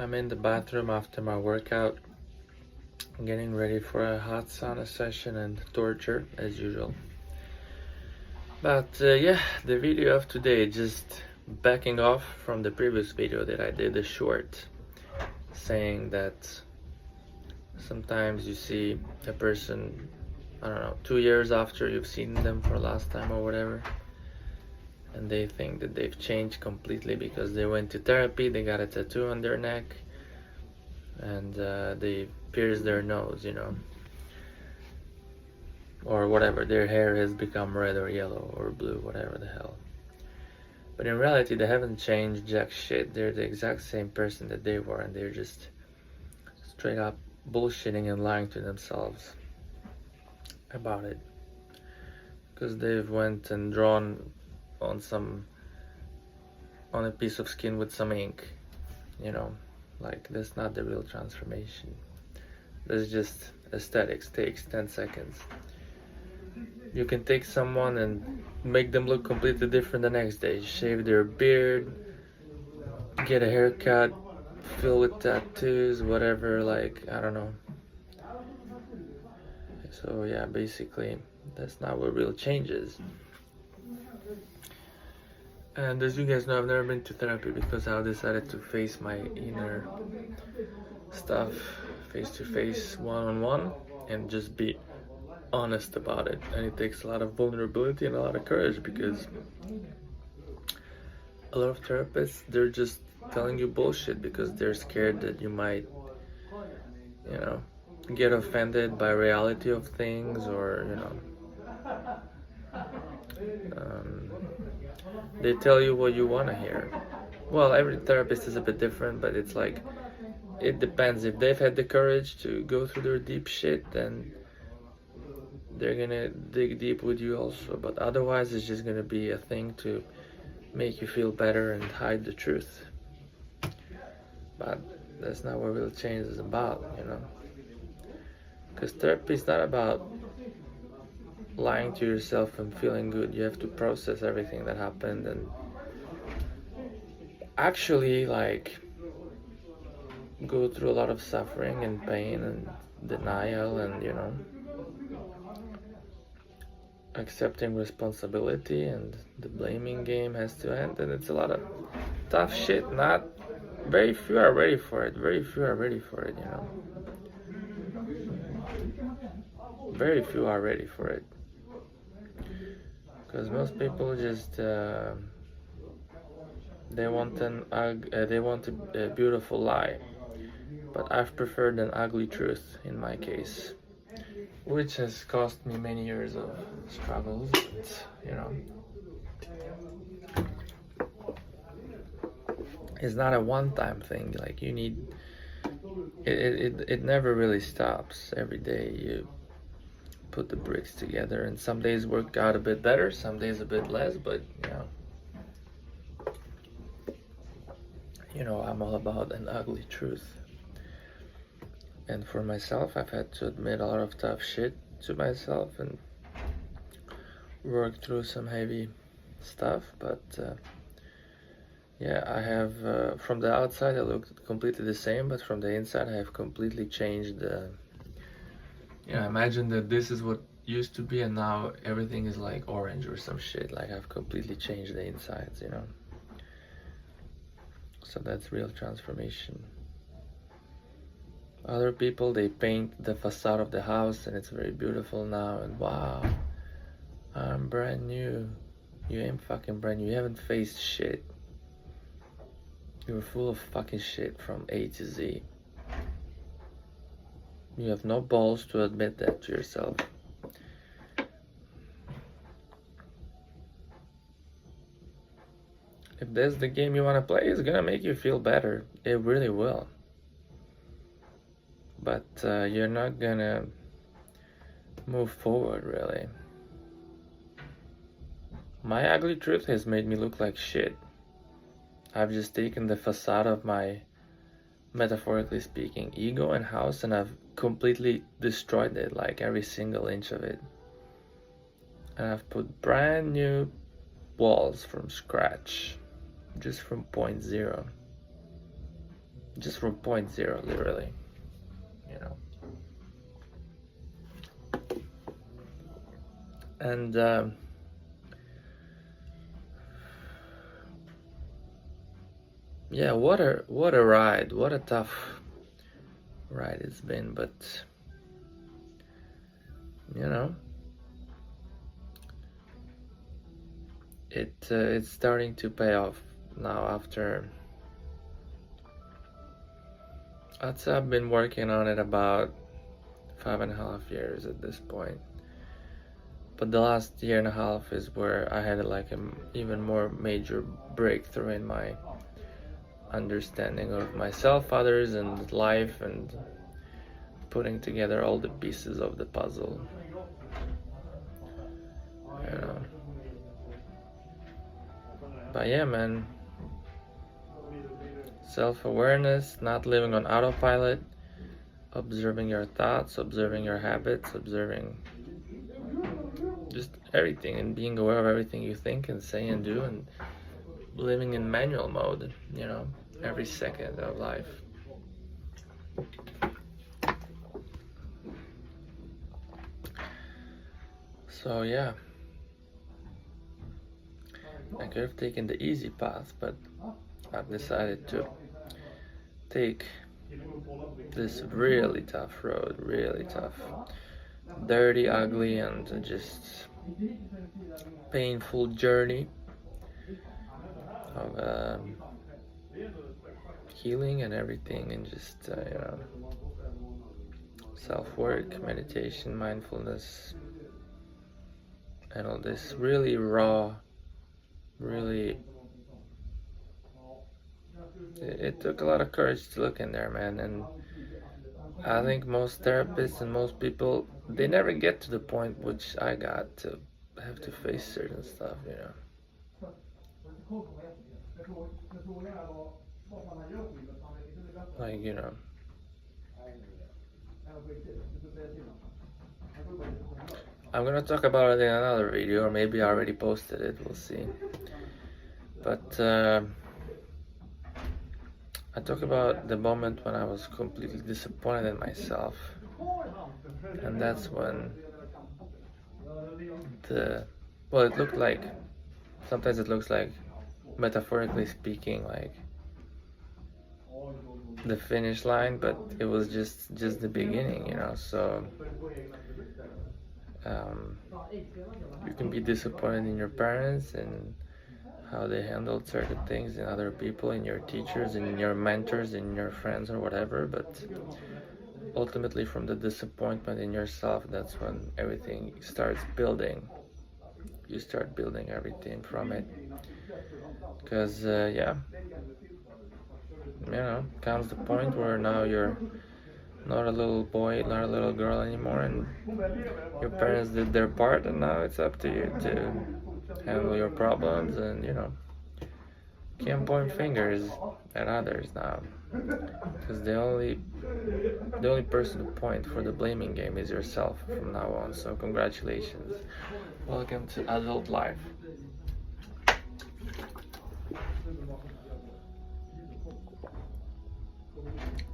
I'm in the bathroom after my workout, getting ready for a hot sauna session and torture as usual. But yeah, the video of today, just backing off from the previous video that I did, a short, saying that sometimes you see a person, I don't know, 2 years after you've seen them for last time or whatever, and they think that they've changed completely because they went to therapy, they got a tattoo on their neck, and they pierced their nose, or whatever, their hair has become red or yellow or blue, whatever the hell. But in reality, they haven't changed jack shit. They're the exact same person that they were, and they're just straight up bullshitting and lying to themselves about it, because they've went and drawn on a piece of skin with some ink, like that's not the real transformation. That's just aesthetics. Takes 10 seconds. You can take someone and make them look completely different the next day. Shave their beard, get a haircut, fill with tattoos, whatever, I don't know. So yeah, basically, that's not what real change is. And as you guys know, I've never been to therapy because I decided to face my inner stuff face to face, one-on-one, and just be honest about it. And it takes a lot of vulnerability and a lot of courage, because a lot of therapists, they're just telling you bullshit because they're scared that you might, get offended by reality of things, or they tell you what you want to hear. Well, every therapist is a bit different, but it's like, it depends. If they've had the courage to go through their deep shit, then they're gonna dig deep with you also. But otherwise, it's just gonna be a thing to make you feel better and hide the truth. But that's not what real change is about, because therapy is not about lying to yourself and feeling good. You have to process everything that happened and actually go through a lot of suffering and pain and denial, and accepting responsibility, and the blaming game has to end. And it's a lot of tough shit. Not very few are ready for it. Very few are ready for it, very few are ready for it, because most people just they want a beautiful lie. But I've preferred an ugly truth in my case, which has cost me many years of struggles. It's not a one-time thing. Like, you need it never really stops. Every day you put the bricks together, and some days work out a bit better, some days a bit less, but I'm all about an ugly truth. And for myself, I've had to admit a lot of tough shit to myself and work through some heavy stuff. But yeah, I have, from the outside I look completely the same, but from the inside I have completely changed. Imagine that this is what used to be, and now everything is like orange or some shit. Like, I've completely changed the insides, So that's real transformation. Other people, they paint the facade of the house and it's very beautiful now, and wow, I'm brand new. You ain't fucking brand new. You haven't faced shit. You're full of fucking shit from A to Z. You have no balls to admit that to yourself. If that's the game you want to play, it's gonna make you feel better. It really will. But you're not gonna move forward, really. My ugly truth has made me look like shit. I've just taken the facade of my, metaphorically speaking, ego and house, and I've completely destroyed it, like every single inch of it. And I've put brand new walls from scratch, just from point zero. just from point zero, literally, you know. And yeah, what a ride, what a tough ride it's been, but you know, it's starting to pay off now. After I've been working on it about 5.5 years at this point, but the last year and a half is where I had like an even more major breakthrough in my understanding of myself, others, and life, and putting together all the pieces of the puzzle, you know. But yeah, man, self-awareness, not living on autopilot, observing your thoughts, observing your habits, observing just everything, and being aware of everything you think and say and do, and living in manual mode, you know, every second of life. So yeah, I could have taken the easy path, but I've decided to take this really tough road, really tough, dirty, ugly, and just painful journey of healing and everything, and just you know, self-work, meditation, mindfulness, and all this really raw, really, it took a lot of courage to look in there, man. And I think most therapists and most people, they never get to the point which I got, to have to face certain stuff, you know. Like, you know, I'm gonna talk about it in another video, or maybe I already posted it, we'll see. But I talk about the moment when I was completely disappointed in myself, and that's when well, it looked like, sometimes it looks like, metaphorically speaking, like the finish line, but it was just the beginning, you know. So you can be disappointed in your parents and how they handled certain things, in other people, in your teachers, in your mentors, in your friends, or whatever, but ultimately from the disappointment in yourself, that's when everything starts building. You start building everything from it, because yeah, you know, comes the point where now you're not a little boy, not a little girl anymore, and your parents did their part, and now it's up to you to handle your problems, and you know, can't point fingers at others now, because the only person to point for the blaming game is yourself from now on. So congratulations, welcome to adult life.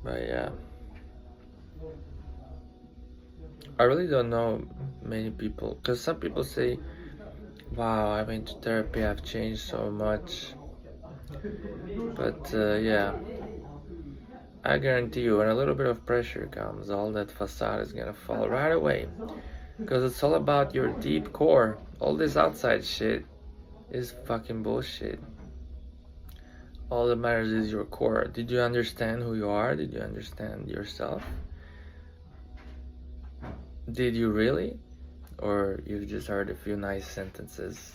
But yeah, I really don't know many people, because some people say, wow, I went to therapy, I've changed so much. But yeah, I guarantee you, when a little bit of pressure comes, all that facade is gonna fall right away, because it's all about your deep core. All this outside shit is fucking bullshit. All that matters is your core. Did you understand who you are? Did you understand yourself? Did you really? Or you've just heard a few nice sentences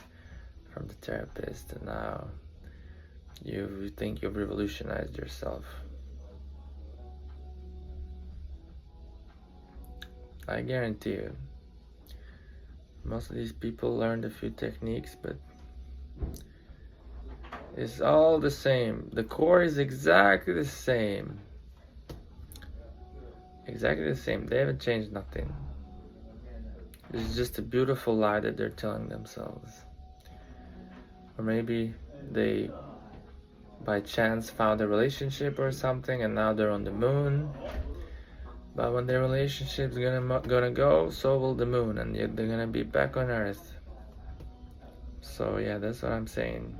from the therapist, and now you think you've revolutionized yourself? I guarantee you, most of these people learned a few techniques, but it's all the same. The core is exactly the same. Exactly the same. They haven't changed nothing. It's just a beautiful lie that they're telling themselves. Or maybe they by chance found a relationship or something and now they're on the moon. But when their relationship's gonna go, so will the moon, and yet they're gonna be back on Earth. So yeah, that's what I'm saying.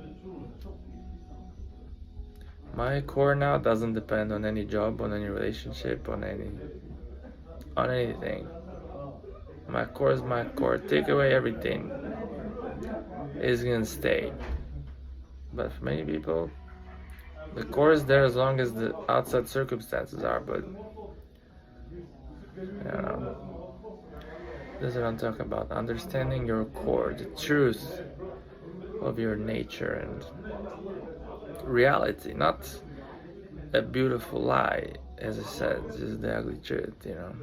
My core now doesn't depend on any job, on any relationship, on anything. My core is my core. Take away everything, it's gonna stay. But for many people, the core is there as long as the outside circumstances are, but I don't know. This is what I'm talking about. Understanding your core, the truth of your nature and reality, not a beautiful lie, as I said, just the ugly truth, you know.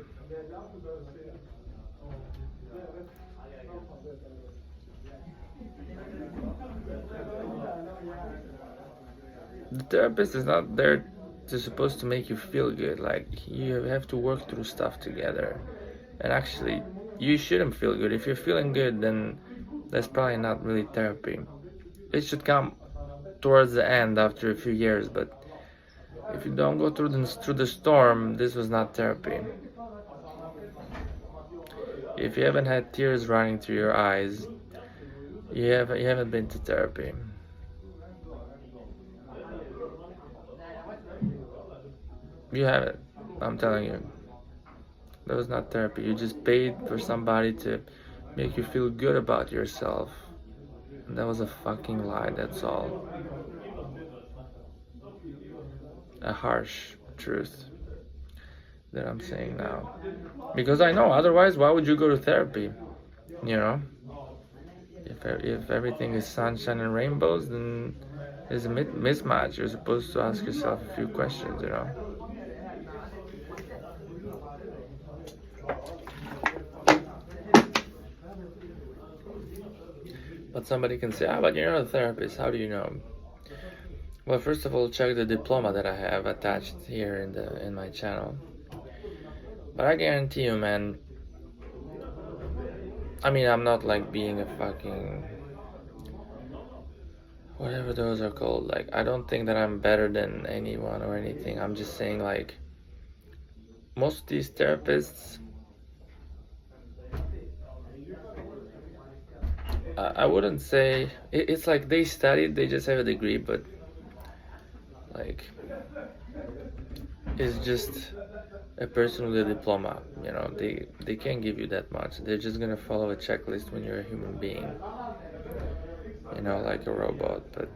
The therapist is not there to supposed to make you feel good. Like, you have to work through stuff together. And actually, you shouldn't feel good. If you're feeling good, then that's probably not really therapy. It should come towards the end after a few years, but if you don't go through the storm, this was not therapy. If you haven't had tears running through your eyes, you haven't been to therapy. You haven't. I'm telling you. That was not therapy. You just paid for somebody to make you feel good about yourself. And that was a fucking lie, that's all. A harsh truth that I'm saying now. Because I know, otherwise, why would you go to therapy? You know? If everything is sunshine and rainbows, then it's a mismatch. You're supposed to ask yourself a few questions, you know? But somebody can say, but you're not a therapist, how do you know? Well, first of all, check the diploma that I have attached here in my channel. But I guarantee you, man, I mean, I'm not like being a fucking whatever those are called. Like, I don't think that I'm better than anyone or anything. I'm just saying, like, most of these therapists, I wouldn't say it's like they studied, they just have a degree, but like, it's just a person with a diploma, you know. They can't give you that much. They're just gonna follow a checklist when you're a human being, you know, like a robot. But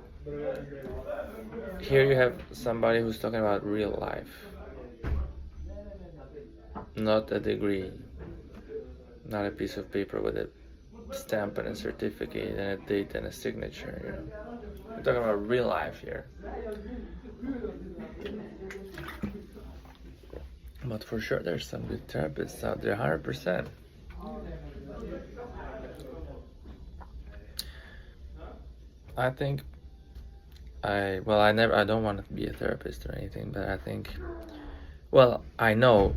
here you have somebody who's talking about real life, not a degree, not a piece of paper with a stamp and a certificate and a date and a signature, you know. We're talking about real life here. But for sure, there's some good therapists out there, 100%. I think I don't want to be a therapist or anything, but I think, well, I know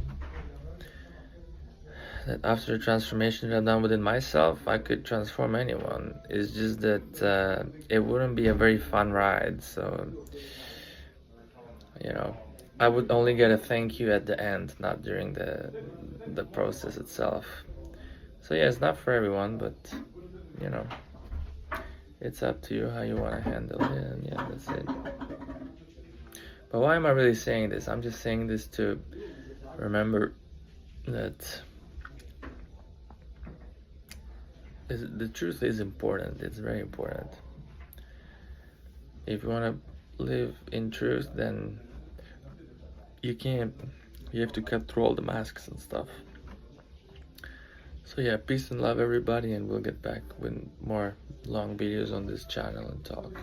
that after the transformation that I've done within myself, I could transform anyone. It's just that it wouldn't be a very fun ride, so, you know, I would only get a thank you at the end, not during the process itself. So yeah, it's not for everyone, but, you know, it's up to you how you want to handle it, and yeah, that's it. But why am I really saying this? I'm just saying this to remember that the truth is important. It's very important. If you want to live in truth, then you have to cut through all the masks and stuff. So yeah, peace and love everybody, and we'll get back with more long videos on this channel and talk.